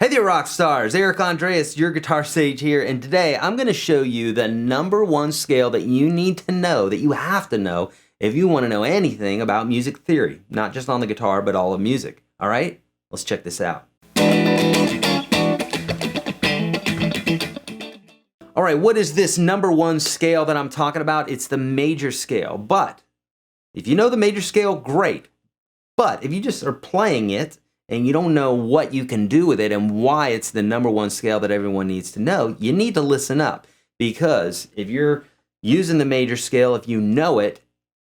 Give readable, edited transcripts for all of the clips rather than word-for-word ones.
Hey there, rock stars! Eric Andreas, your guitar sage here, and today I'm going to show you the #1 scale that you need to know, that you have to know, if you want to know anything about music theory, not just on the guitar, but all of music. All right? Let's check this out. All right, what is this #1 scale that I'm talking about? It's the major scale, but if you know the major scale, great. But if you just are playing it, and you don't know what you can do with it and why it's the #1 scale that everyone needs to know, you need to listen up. Because if you're using the major scale, if you know it,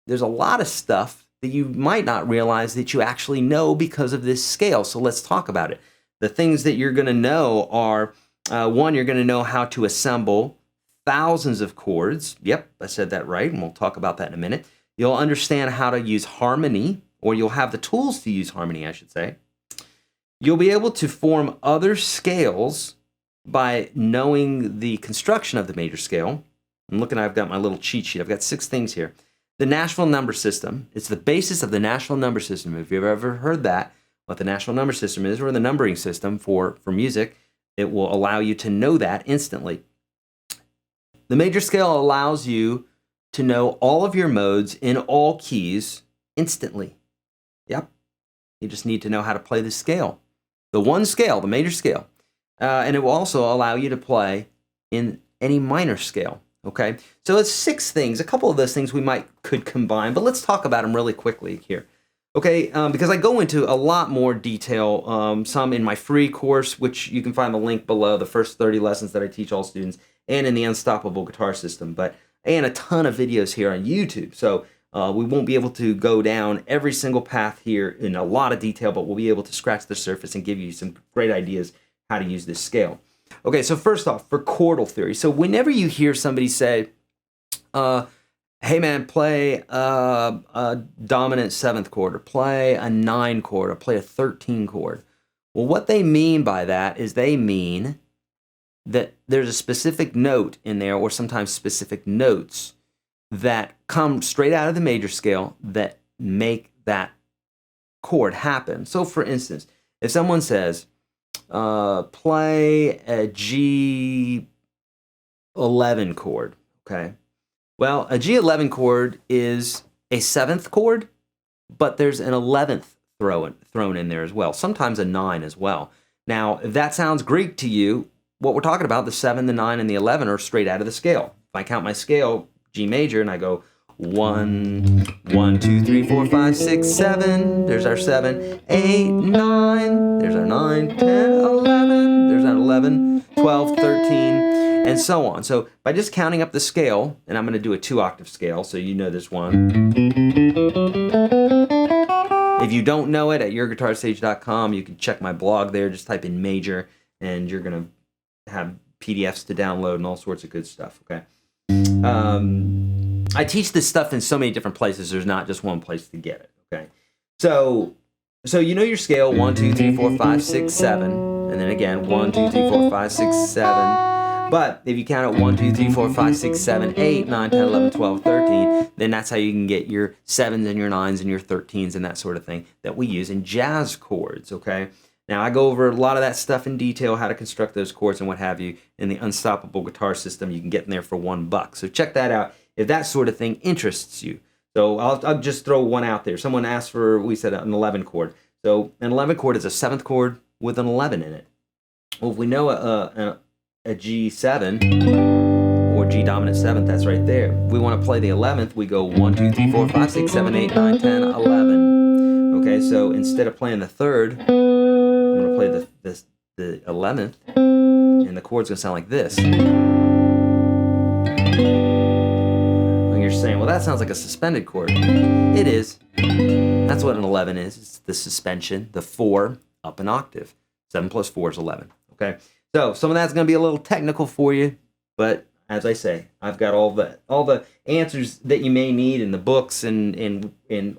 there's a lot of stuff that you might not realize that you actually know because of this scale. So let's talk about it. The things that you're going to know are, one, you're going to know how to assemble thousands of chords. Yep, I said that right, and we'll talk about that in a minute. You'll understand how to use harmony, or you'll have the tools to use harmony, I should say. You'll be able to form other scales by knowing the construction of the major scale. I'm looking, I've got my little cheat sheet. I've got 6 things here. The national number system. It's the basis of the national number system. If you've ever heard that, what the national number system is, or the numbering system for music, it will allow you to know that instantly. The major scale allows you to know all of your modes in all keys instantly. Yep. You just need to know how to play the scale. The one scale, the major scale. And it will also allow you to play in any minor scale. Okay? So it's 6 things. A couple of those things we could combine, but let's talk about them really quickly here. Okay? Because I go into a lot more detail, some in my free course, which you can find the link below, the first 30 lessons that I teach all students, and in the Unstoppable Guitar System, and a ton of videos here on YouTube. So we won't be able to go down every single path here in a lot of detail, but we'll be able to scratch the surface and give you some great ideas how to use this scale. Okay, so first off, for chordal theory. So whenever you hear somebody say, hey man, play a dominant 7th chord, or play a 9 chord, or play a 13 chord. Well, what they mean by that is they mean that there's a specific note in there, or sometimes specific notes, that come straight out of the major scale that make that chord happen. So for instance, if someone says, play a G11 chord, okay? Well, a G11 chord is a 7th chord, but there's an 11th thrown in there as well, sometimes a 9 as well. Now, if that sounds Greek to you, what we're talking about, the 7, the 9, and the 11 are straight out of the scale. If I count my scale, G major, and I go 1, 1, 2, 3, 4, 5, 6, 7. There's our 7, 8, 9. There's our 9, 10, 11. There's our 11, 12, 13, and so on. So by just counting up the scale, and I'm going to do a 2-octave scale, so you know this one. If you don't know it, at YourGuitarSage.com, you can check my blog there. Just type in major, and you're going to have PDFs to download and all sorts of good stuff. Okay. I teach this stuff in so many different places. There's not just one place to get it. Okay, so you know your scale: 1, 2, 3, 4, 5, 6, 7, and then again 1, 2, 3, 4, 5, 6, 7. But if you count it 1, 2, 3, 4, 5, 6, 7, 8, 9, 10, 11, 12, 13, then that's how you can get your 7s and your 9s and your 13s and that sort of thing that we use in jazz chords. Okay. Now, I go over a lot of that stuff in detail, how to construct those chords and what have you, in the Unstoppable Guitar System. You can get in there for $1. So check that out if that sort of thing interests you. So I'll just throw one out there. Someone asked for, we said, an 11 chord. So an 11 chord is a 7th chord with an 11 in it. Well, if we know a G7, or G dominant 7th, that's right there. If we want to play the 11th, we go 1, 2, 3, 4, 5, 6, 7, 8, 9, 10, 11. Okay, so instead of playing the 3rd, I'm going to play the 11th, and the chord's going to sound like this. And you're saying, well, that sounds like a suspended chord. It is. That's what an 11 is. It's the suspension, the 4 up an octave. 7 plus 4 is 11. Okay, so some of that's going to be a little technical for you, but as I say, I've got all the answers that you may need in the books and in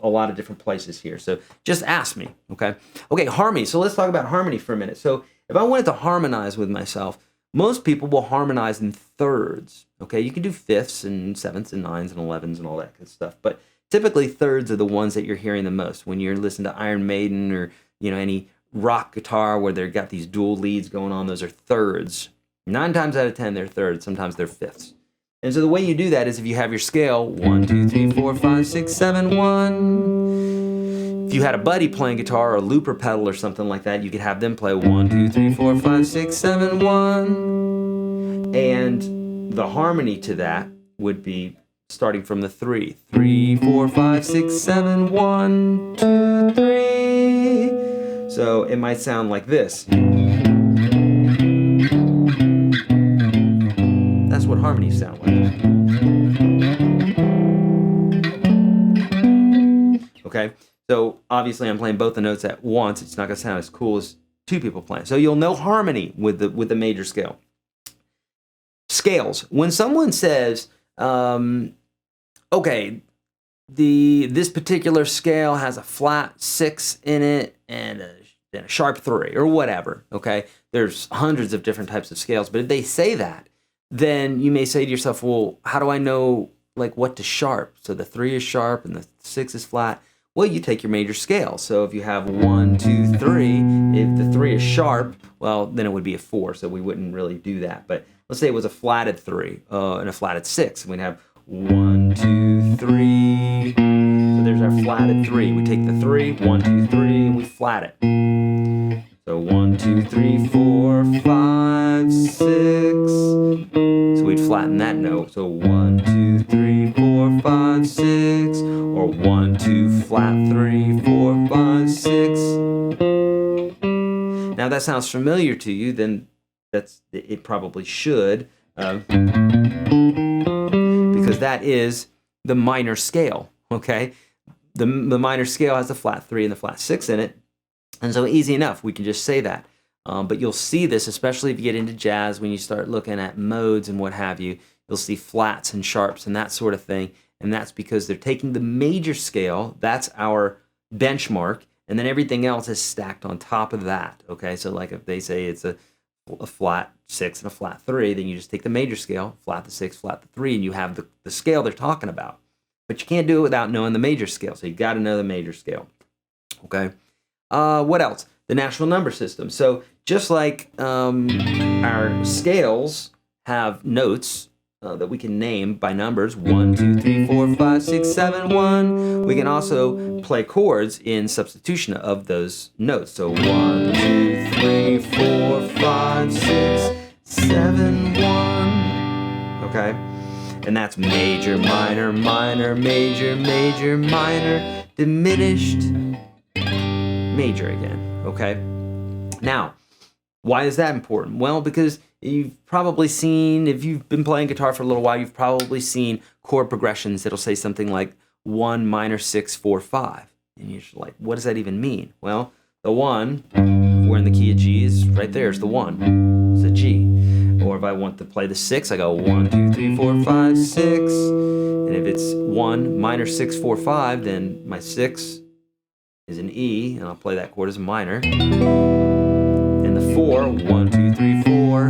a lot of different places here. So just ask me, okay? Okay, harmony. So let's talk about harmony for a minute. So if I wanted to harmonize with myself, most people will harmonize in thirds, okay? You can do 5ths and 7ths and 9s and 11s and all that good stuff, but typically thirds are the ones that you're hearing the most when you're listening to Iron Maiden or, you know, any rock guitar where they've got these dual leads going on, those are thirds. 9 times out of 10, they're thirds. Sometimes they're fifths. And so the way you do that is if you have your scale 1, 2, 3, 4, 5, 6, 7, 1. If you had a buddy playing guitar or a looper pedal or something like that, you could have them play 1, 2, 3, 4, 5, 6, 7, 1. And the harmony to that would be starting from the 3. 3, 4, 5, 6, 7, 1, 2, 3. So it might sound like this. That's what harmonies sound like. Okay, so obviously I'm playing both the notes at once. It's not going to sound as cool as two people playing. So you'll know harmony with the major scale. Scales. When someone says, okay, this particular scale has a flat 6 in it and a sharp 3 or whatever. Okay, there's hundreds of different types of scales, but if they say that, then you may say to yourself, well, how do I know like what to sharp? So the 3 is sharp and the 6 is flat. Well, you take your major scale. So if you have 1, 2, 3, if the 3 is sharp, well, then it would be a 4. So we wouldn't really do that. But let's say it was a flatted 3 and a flatted 6. And we'd have 1, 2, 3. So there's our flatted 3. We take the 3, 1, 2, 3, and we flat it. So 1, 2, 3, 4, 5, 6. So we'd flatten that note. So 1, 2, 3, 4, 5, 6. Or 1, 2, flat 3, 4, 5, 6. Now that sounds familiar to you, then it probably should, because that is the minor scale. Okay, the minor scale has the flat 3 and the flat 6 in it. And so easy enough, we can just say that. But you'll see this, especially if you get into jazz, when you start looking at modes and what have you, you'll see flats and sharps and that sort of thing. And that's because they're taking the major scale, that's our benchmark, and then everything else is stacked on top of that. Okay, so like if they say it's a flat 6 and a flat 3, then you just take the major scale, flat the 6, flat the 3, and you have the scale they're talking about. But you can't do it without knowing the major scale, so you got to know the major scale. Okay. What else? The natural number system. So just like our scales have notes that we can name by numbers, 1, 2, 3, 4, 5, 6, 7, 1, we can also play chords in substitution of those notes. So 1, 2, 3, 4, 5, 6, 7, 1. Okay? And that's major, minor, minor, major, major, minor, diminished, major again, okay? Now, why is that important? Well, because you've probably seen, if you've been playing guitar for a little while, you've probably seen chord progressions that'll say something like 1, minor, 6, 4, 5. And you're just like, what does that even mean? Well, the 1, if we're in the key of G, is right there, it's the 1. It's a G. Or if I want to play the 6, I go 1, 2, 3, 4, 5, 6. And if it's 1, minor, 6, 4, 5, then my 6 is an E, and I'll play that chord as a minor. And the 4, 1, 2, 3, 4,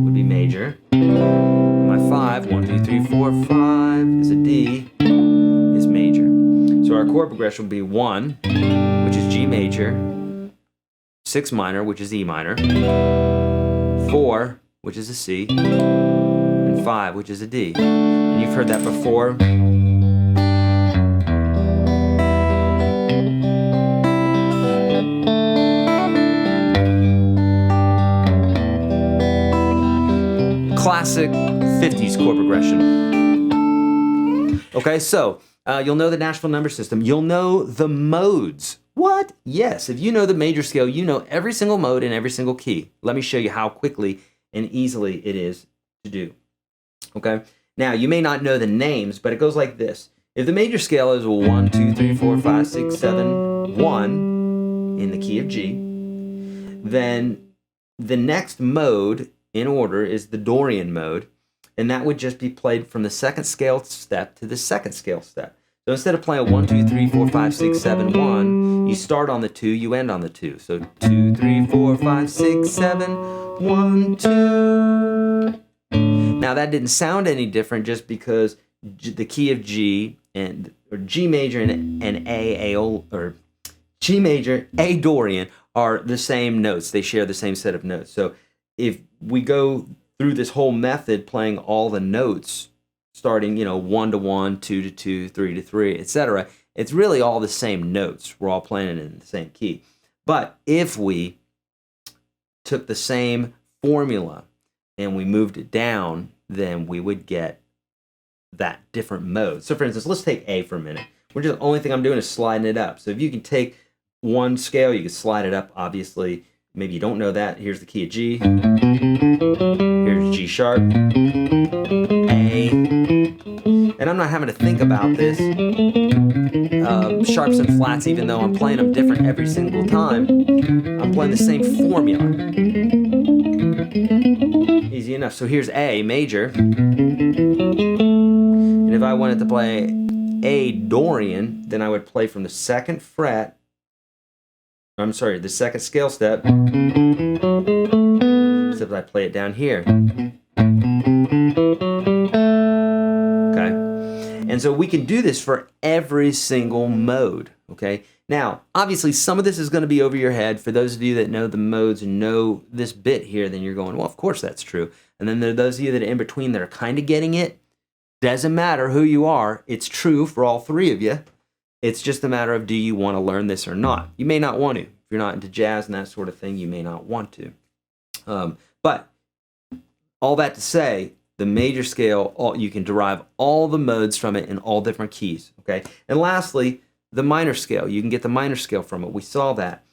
would be major. And my 5, 1, 2, 3, 4, 5, is a D, is major. So our chord progression will be 1, which is G major, 6 minor, which is E minor, 4, which is a C, and 5, which is a D. And you've heard that before. Classic 50s chord progression. Okay, so you'll know the natural number system. You'll know the modes. What? Yes, if you know the major scale, you know every single mode in every single key. Let me show you how quickly and easily it is to do. Okay, now you may not know the names, but it goes like this. If the major scale is 1, 2, 3, 4, 5, 6, 7, 1 in the key of G, then the next mode in order is the Dorian mode, and that would just be played from the second scale step to the second scale step. So instead of playing 1, 2, 3, 4, 5, 6, 7, 1, you start on the 2, you end on the 2. So 2, 3, 4, 5, 6, 7, 1, 2. Now that didn't sound any different just because the key of G or G major and A or G major, A Dorian are the same notes. They share the same set of notes. So if we go through this whole method playing all the notes, starting, 1 to 1, 2 to 2, 3 to 3, etc., it's really all the same notes. We're all playing it in the same key. But if we took the same formula and we moved it down, then we would get that different mode. So for instance, let's take A for a minute. The only thing I'm doing is sliding it up. So if you can take one scale, you can slide it up, obviously. Maybe you don't know that. Here's the key of G. Here's G sharp, A. And I'm not having to think about this. Sharps and flats, even though I'm playing them different every single time, I'm playing the same formula. Easy enough. So here's A major. And if I wanted to play A Dorian, then I would play from the second fret. I'm sorry, the second scale step. Except I play it down here. Okay. And so we can do this for every single mode. Okay. Now, obviously, some of this is going to be over your head. For those of you that know the modes and know this bit here, then you're going, well, of course that's true. And then there are those of you that are in between that are kind of getting it. Doesn't matter who you are. It's true for all three of you. It's just a matter of, do you want to learn this or not? You may not want to. If you're not into jazz and that sort of thing, you may not want to. But all that to say, the major scale, you can derive all the modes from it in all different keys. Okay. And lastly, the minor scale. You can get the minor scale from it. We saw that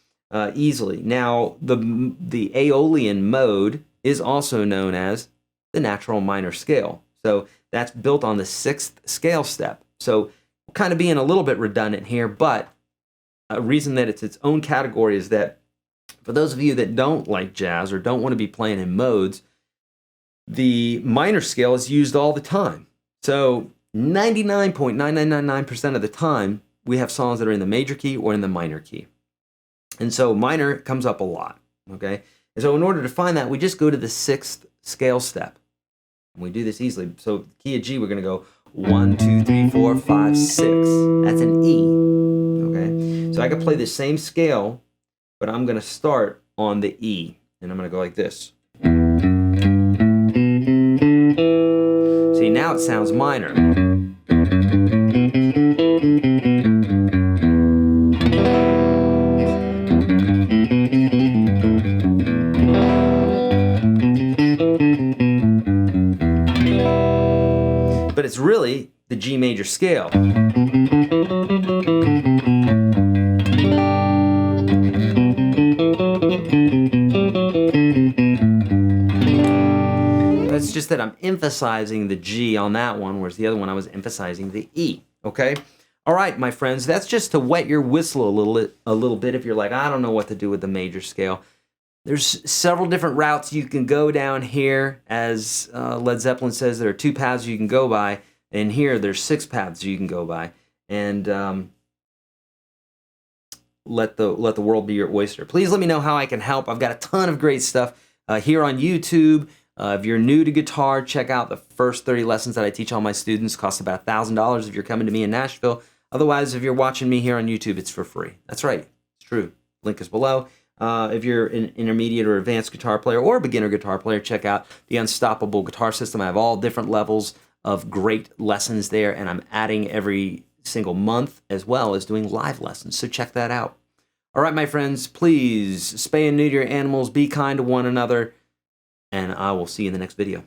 easily. Now, the Aeolian mode is also known as the natural minor scale. So that's built on the 6th scale step. So kind of being a little bit redundant here, but a reason that it's its own category is that for those of you that don't like jazz or don't want to be playing in modes, the minor scale is used all the time. So 99.9999% of the time, we have songs that are in the major key or in the minor key. And so minor comes up a lot, okay? And so in order to find that, we just go to the 6th scale step. And we do this easily. So key of G, we're going to go 1, 2, 3, 4, 5, 6. That's an E, okay? So I can play the same scale, but I'm going to start on the E. And I'm going to go like this. See, now it sounds minor. But it's really the G major scale. It's just that I'm emphasizing the G on that one, whereas the other one I was emphasizing the E, okay? All right, my friends, that's just to wet your whistle a little bit if you're like, I don't know what to do with the major scale. There's several different routes you can go down here. As Led Zeppelin says, there are 2 paths you can go by, and here there's 6 paths you can go by. And let the world be your oyster. Please let me know how I can help. I've got a ton of great stuff here on YouTube. If you're new to guitar, check out the first 30 lessons that I teach all my students. Cost about $1,000 if you're coming to me in Nashville. Otherwise, if you're watching me here on YouTube, it's for free. That's right. It's true. Link is below. If you're an intermediate or advanced guitar player or a beginner guitar player, check out the Unstoppable Guitar System. I have all different levels of great lessons there, and I'm adding every single month as well as doing live lessons. So check that out. All right, my friends, please spay and neuter your animals, be kind to one another, and I will see you in the next video.